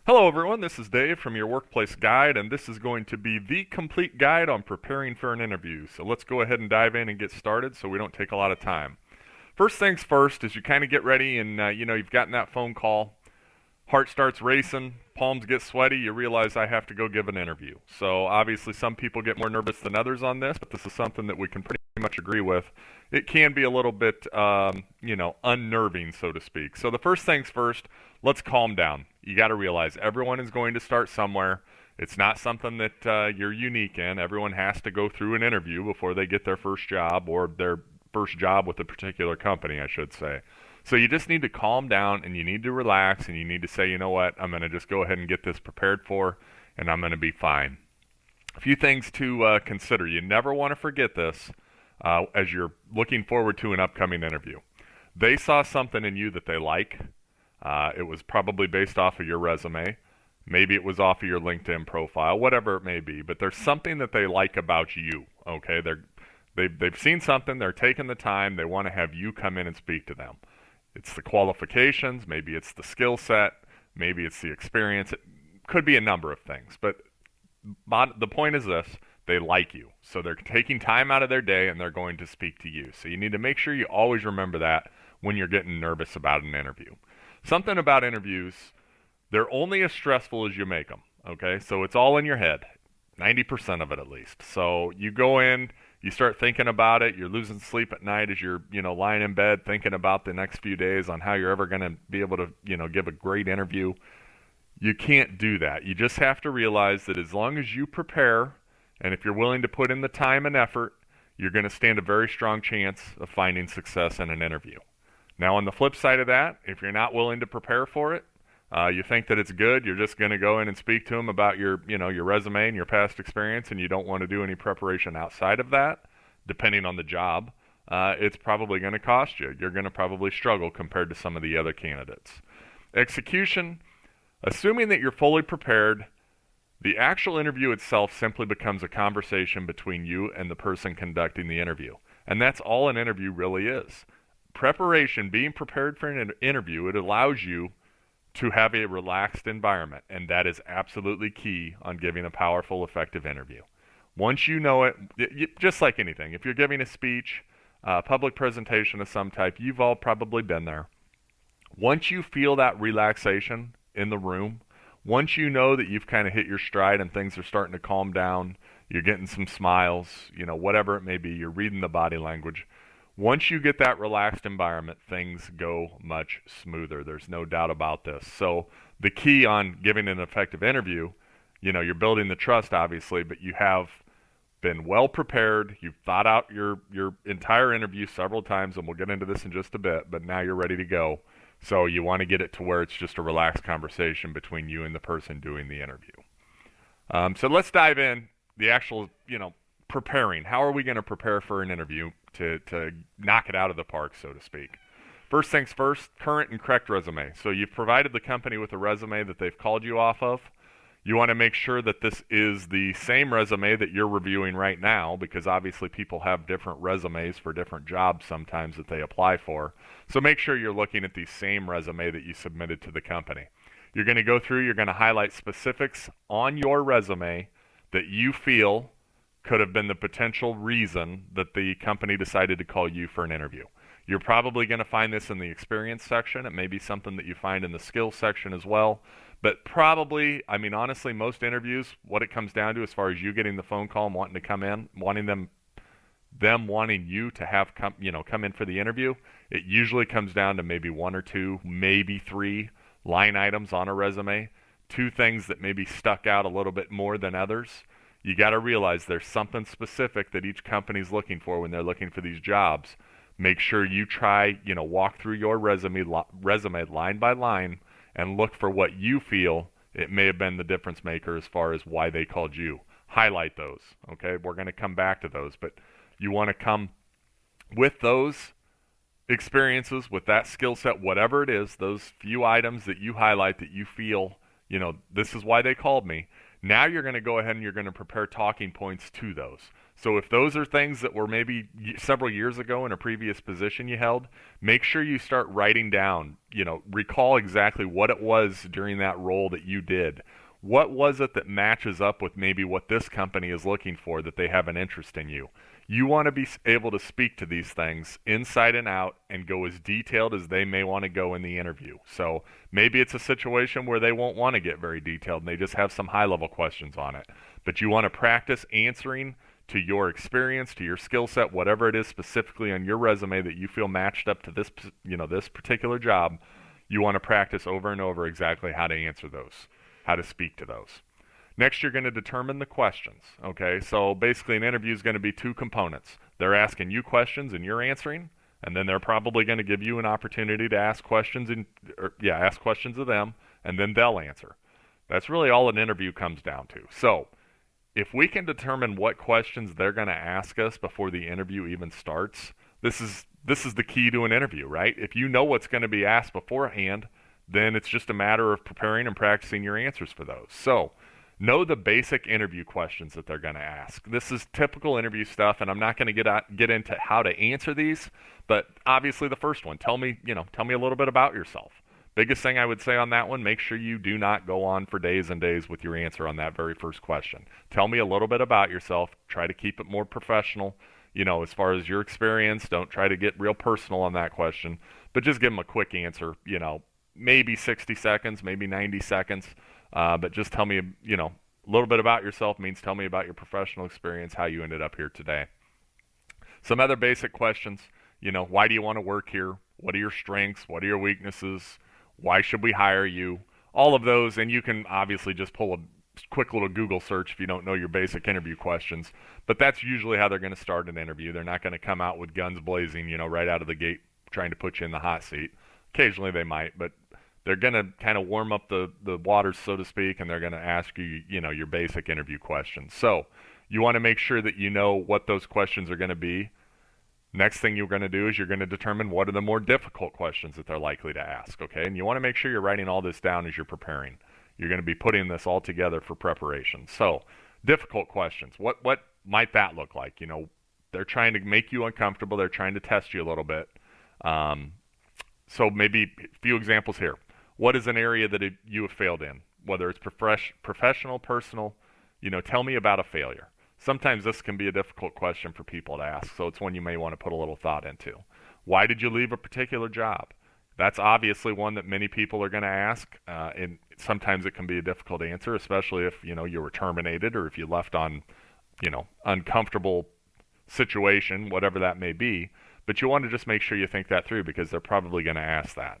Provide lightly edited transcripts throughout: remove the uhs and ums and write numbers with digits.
Hello, everyone. This is Dave from your Workplace Guide, and this is going to be the complete guide on preparing for an interview. So let's go ahead and dive in and get started so we don't take a lot of time. First things first, as you kind of get ready and you've gotten that phone call, heart starts racing, palms get sweaty, you realize I have to go give an interview. So obviously some people get more nervous than others on this, but this is something that we can pretty much agree with. It can be a little bit, unnerving, so to speak. So the first things first, let's calm down. You got to realize everyone is going to start somewhere. It's not something that you're unique in. Everyone has to go through an interview before they get their first job or their first job with a particular company, I should say. So you just need to calm down and you need to relax and you need to say, you know what, I'm going to just go ahead and get this prepared for and I'm going to be fine. A few things to consider. You never want to forget this as you're looking forward to an upcoming interview. They saw something in you that they like. It was probably based off of your resume. Maybe it was off of your LinkedIn profile, whatever it may be. But there's something that they like about you. Okay, they've seen something. They're taking the time. They want to have you come in and speak to them. It's the qualifications. Maybe it's the skill set. Maybe it's the experience. It could be a number of things. But the point is this: they like you, so they're taking time out of their day and they're going to speak to you. So you need to make sure you always remember that when you're getting nervous about an interview. Something about interviews, they're only as stressful as you make them, okay? So it's all in your head, 90% of it at least. So you go in, you start thinking about it, you're losing sleep at night as you're, lying in bed thinking about the next few days on how you're ever going to be able to, give a great interview. You can't do that. You just have to realize that as long as you prepare, and if you're willing to put in the time and effort, you're going to stand a very strong chance of finding success in an interview. Now, on the flip side of that, if you're not willing to prepare for it, you think that it's good, you're just going to go in and speak to them about your resume and your past experience, and you don't want to do any preparation outside of that, depending on the job, it's probably going to cost you. You're going to probably struggle compared to some of the other candidates. Execution, assuming that you're fully prepared, the actual interview itself simply becomes a conversation between you and the person conducting the interview. And that's all an interview really is. Preparation, being prepared for an interview, it allows you to have a relaxed environment, and that is absolutely key on giving a powerful, effective interview. Once you know it, just like anything, if you're giving a speech, a public presentation of some type, you've all probably been there. Once you feel that relaxation in the room, once you know that you've kind of hit your stride and things are starting to calm down, you're getting some smiles, whatever it may be, you're reading the body language. Once you get that relaxed environment, things go much smoother. There's no doubt about this. So the key on giving an effective interview, you're building the trust, obviously, but you have been well prepared. You've thought out your entire interview several times, and we'll get into this in just a bit, but now you're ready to go. So you want to get it to where it's just a relaxed conversation between you and the person doing the interview. So let's dive in. The actual, preparing. How are we going to prepare for an interview to knock it out of the park, so to speak? First things first, current and correct resume. So you've provided the company with a resume that they've called you off of. You want to make sure that this is the same resume that you're reviewing right now, because obviously people have different resumes for different jobs sometimes that they apply for. So make sure you're looking at the same resume that you submitted to the company. You're going to go through, you're going to highlight specifics on your resume that you feel could have been the potential reason that the company decided to call you for an interview. You're probably going to find this in the experience section. It may be something that you find in the skills section as well. But probably, honestly, most interviews, what it comes down to as far as you getting the phone call and wanting to come in, wanting them wanting you to have come in for the interview, it usually comes down to maybe one or two, maybe three line items on a resume, two things that maybe stuck out a little bit more than others. You got to realize there's something specific that each company's looking for when they're looking for these jobs. Make sure you try, walk through your resume line by line and look for what you feel it may have been the difference maker as far as why they called you. Highlight those, okay? We're going to come back to those, but you want to come with those experiences, with that skill set, whatever it is, those few items that you highlight that you feel, this is why they called me. Now you're going to go ahead and you're going to prepare talking points to those. So if those are things that were maybe several years ago in a previous position you held, make sure you start writing down, recall exactly what it was during that role that you did. What was it that matches up with maybe what this company is looking for that they have an interest in you? You want to be able to speak to these things inside and out and go as detailed as they may want to go in the interview. So maybe it's a situation where they won't want to get very detailed and they just have some high-level questions on it. But you want to practice answering to your experience, to your skill set, whatever it is specifically on your resume that you feel matched up to this particular job. You want to practice over and over exactly how to answer those, how to speak to those. Next, you're going to determine the questions, okay? So basically an interview is going to be two components. They're asking you questions and you're answering, and then they're probably going to give you an opportunity to ask questions ask questions of them, and then they'll answer. That's really all an interview comes down to. So if we can determine what questions they're going to ask us before the interview even starts, this is the key to an interview, right? If you know what's going to be asked beforehand, then it's just a matter of preparing and practicing your answers for those. So know the basic interview questions that they're going to ask. This is typical interview stuff, and I'm not going to get into how to answer these, but obviously the first one, tell me a little bit about yourself. Biggest thing I would say on that one, make sure you do not go on for days and days with your answer on that very first question. Tell me a little bit about yourself. Try to keep it more professional, as far as your experience. Don't try to get real personal on that question, but just give them a quick answer, maybe 60 seconds, maybe 90 seconds. But just tell me, a little bit about yourself means tell me about your professional experience, how you ended up here today. Some other basic questions, why do you want to work here? What are your strengths? What are your weaknesses? Why should we hire you? All of those, and you can obviously just pull a quick little Google search if you don't know your basic interview questions. But that's usually how they're going to start an interview. They're not going to come out with guns blazing, right out of the gate trying to put you in the hot seat. Occasionally they might, but they're going to kind of warm up the waters, so to speak, and they're going to ask you, your basic interview questions. So you want to make sure that you know what those questions are going to be. Next thing you're going to do is you're going to determine what are the more difficult questions that they're likely to ask, okay? And you want to make sure you're writing all this down as you're preparing. You're going to be putting this all together for preparation. So difficult questions. What might that look like? They're trying to make you uncomfortable. They're trying to test you a little bit. So maybe a few examples here. What is an area that you have failed in? Whether it's professional, personal, tell me about a failure. Sometimes this can be a difficult question for people to ask, so it's one you may want to put a little thought into. Why did you leave a particular job? That's obviously one that many people are going to ask, and sometimes it can be a difficult answer, especially if, you were terminated or if you left on, uncomfortable situation, whatever that may be. But you want to just make sure you think that through because they're probably going to ask that.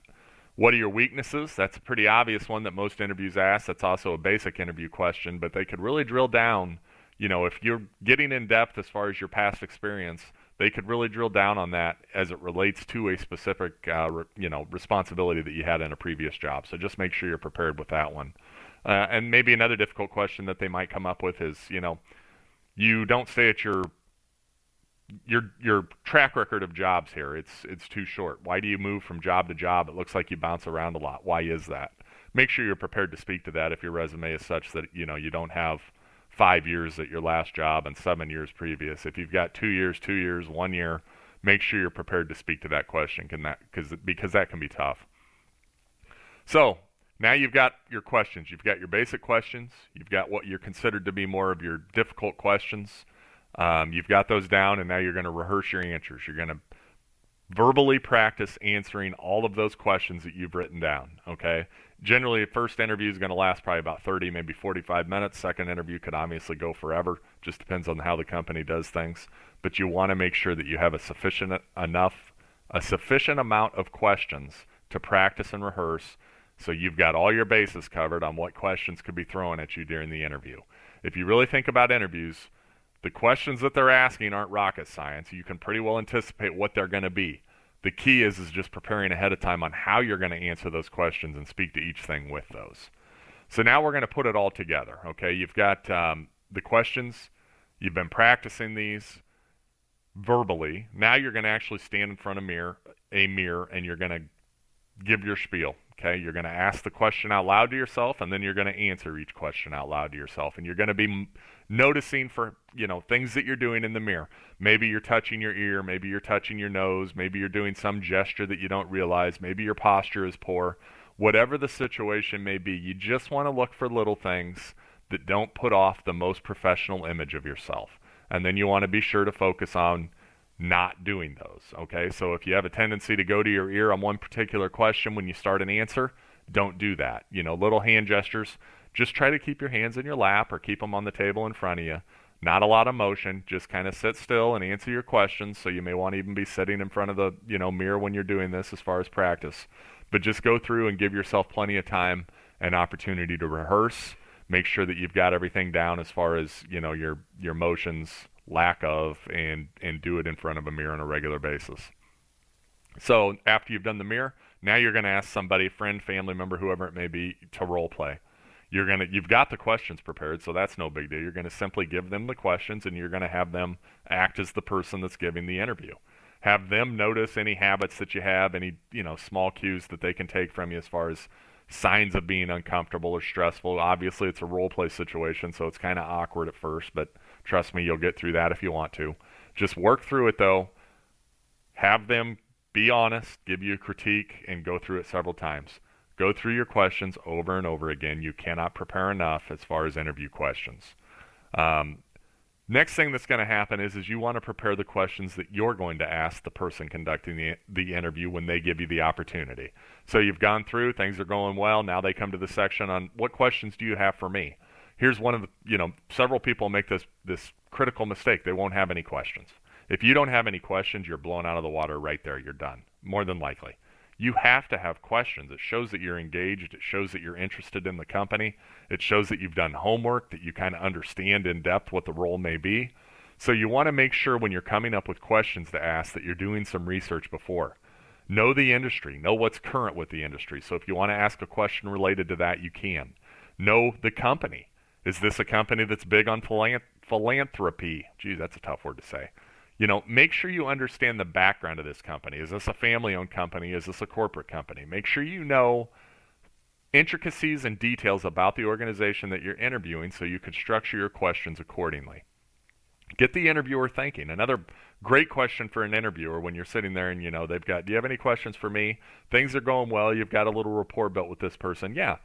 What are your weaknesses? That's a pretty obvious one that most interviews ask. That's also a basic interview question, but they could really drill down. If you're getting in depth as far as your past experience, they could really drill down on that as it relates to a specific, responsibility that you had in a previous job. So just make sure you're prepared with that one. And maybe another difficult question that they might come up with is, you don't stay at your track record of jobs here. It's too short. Why do you move from job to job? It looks like you bounce around a lot. Why is that? Make sure you're prepared to speak to that if your resume is such that, you don't have 5 years at your last job and 7 years previous. If you've got 2 years, 1 year, make sure you're prepared to speak to that question because that can be tough. So now you've got your questions. You've got your basic questions. You've got what you're considered to be more of your difficult questions. You've got those down, and now you're going to rehearse your answers. You're going to verbally practice answering all of those questions that you've written down, okay? Generally, first interview is going to last probably about 30, maybe 45 minutes. Second interview could obviously go forever. Just depends on how the company does things. But you want to make sure that you have a sufficient amount of questions to practice and rehearse so you've got all your bases covered on what questions could be thrown at you during the interview. If you really think about interviews, the questions that they're asking aren't rocket science. You can pretty well anticipate what they're going to be. The key is just preparing ahead of time on how you're going to answer those questions and speak to each thing with those. So now we're going to put it all together, okay? You've got the questions. You've been practicing these verbally. Now you're going to actually stand in front of a mirror, and you're going to give your spiel. Okay, you're going to ask the question out loud to yourself, and then you're going to answer each question out loud to yourself, and you're going to be noticing for things that you're doing in the mirror. Maybe you're touching your ear, maybe you're touching your nose, maybe you're doing some gesture that you don't realize, maybe your posture is poor. Whatever the situation may be, you just want to look for little things that don't put off the most professional image of yourself. And then you want to be sure to focus on not doing those, okay? So if you have a tendency to go to your ear on one particular question when you start an answer, don't do that. Little hand gestures, just try to keep your hands in your lap or keep them on the table in front of you. Not a lot of motion, just kind of sit still and answer your questions. So you may want to even be sitting in front of the, mirror when you're doing this as far as practice. But just go through and give yourself plenty of time and opportunity to rehearse. Make sure that you've got everything down as far as, your motions, lack of, and do it in front of a mirror on a regular basis. So after you've done the mirror, now you're going to ask somebody, friend, family member, whoever it may be, to role play. You've got the questions prepared, so that's no big deal. You're going to simply give them the questions, and you're going to have them act as the person that's giving the interview. Have them notice any habits that you have, any small cues that they can take from you as far as signs of being uncomfortable or stressful. Obviously, it's a role play situation, so it's kind of awkward at first, but trust me, you'll get through that if you want to. Just work through it, though. Have them be honest, give you a critique, and go through it several times. Go through your questions over and over again. You cannot prepare enough as far as interview questions. Next thing that's going to happen is you want to prepare the questions that you're going to ask the person conducting the interview when they give you the opportunity. So you've gone through, things are going well, now they come to the section on what questions do you have for me? Here's one of the, several people make this critical mistake. They won't have any questions. If you don't have any questions, you're blown out of the water right there. You're done, more than likely. You have to have questions. It shows that you're engaged. It shows that you're interested in the company. It shows that you've done homework, that you kind of understand in depth what the role may be. So you want to make sure when you're coming up with questions to ask that you're doing some research before. Know the industry. Know what's current with the industry. So if you want to ask a question related to that, you can. Know the company. Is this a company that's big on philanthropy? Geez, that's a tough word to say. Make sure you understand the background of this company. Is this a family-owned company? Is this a corporate company? Make sure you know intricacies and details about the organization that you're interviewing so you can structure your questions accordingly. Get the interviewer thinking. Another great question for an interviewer when you're sitting there and, they've got, do you have any questions for me? Things are going well. You've got a little rapport built with this person. Yeah.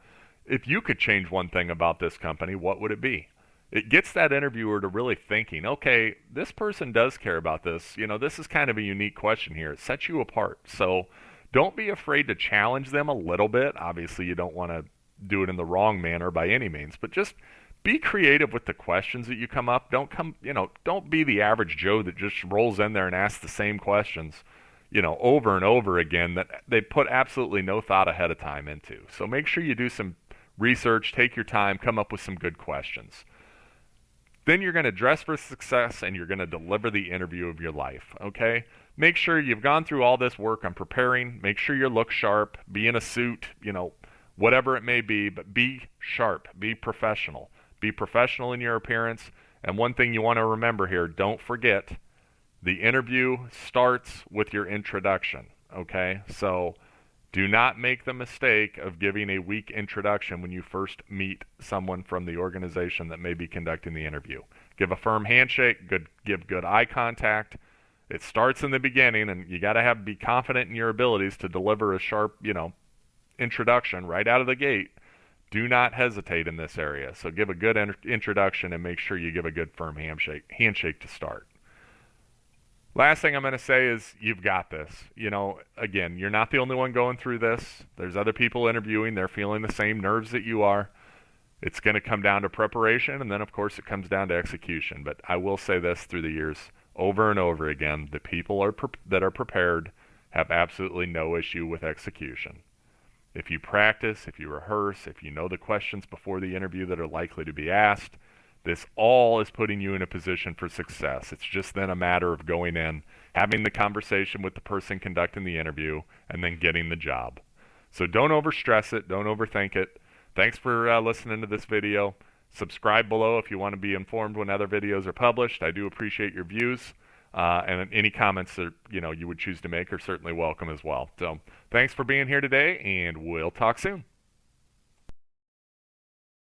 If you could change one thing about this company, what would it be? It gets that interviewer to really thinking, okay, this person does care about this. This is kind of a unique question here. It sets you apart. So don't be afraid to challenge them a little bit. Obviously, you don't want to do it in the wrong manner by any means, but just be creative with the questions that you come up. Don't be the average Joe that just rolls in there and asks the same questions, over and over again that they put absolutely no thought ahead of time into. So make sure you do some research, take your time, come up with some good questions. Then you're going to dress for success and you're going to deliver the interview of your life, okay? Make sure you've gone through all this work on preparing. Make sure you look sharp. Be in a suit, whatever it may be, but be sharp. Be professional. Be professional in your appearance. And one thing you want to remember here, don't forget, the interview starts with your introduction, okay? So do not make the mistake of giving a weak introduction when you first meet someone from the organization that may be conducting the interview. Give a firm handshake, give good eye contact. It starts in the beginning, and you got to be confident in your abilities to deliver a sharp, introduction right out of the gate. Do not hesitate in this area. So give a good introduction and make sure you give a good firm handshake to start. Last thing I'm going to say is you've got this. Again, you're not the only one going through this. There's other people interviewing. They're feeling the same nerves that you are. It's going to come down to preparation, and then, of course, it comes down to execution. But I will say this through the years, over and over again, the people that are prepared have absolutely no issue with execution. If you practice, if you rehearse, if you know the questions before the interview that are likely to be asked, this all is putting you in a position for success. It's just then a matter of going in, having the conversation with the person conducting the interview, and then getting the job. So don't overstress it. Don't overthink it. Thanks for listening to this video. Subscribe below if you want to be informed when other videos are published. I do appreciate your views. And any comments that you would choose to make are certainly welcome as well. So thanks for being here today, and we'll talk soon.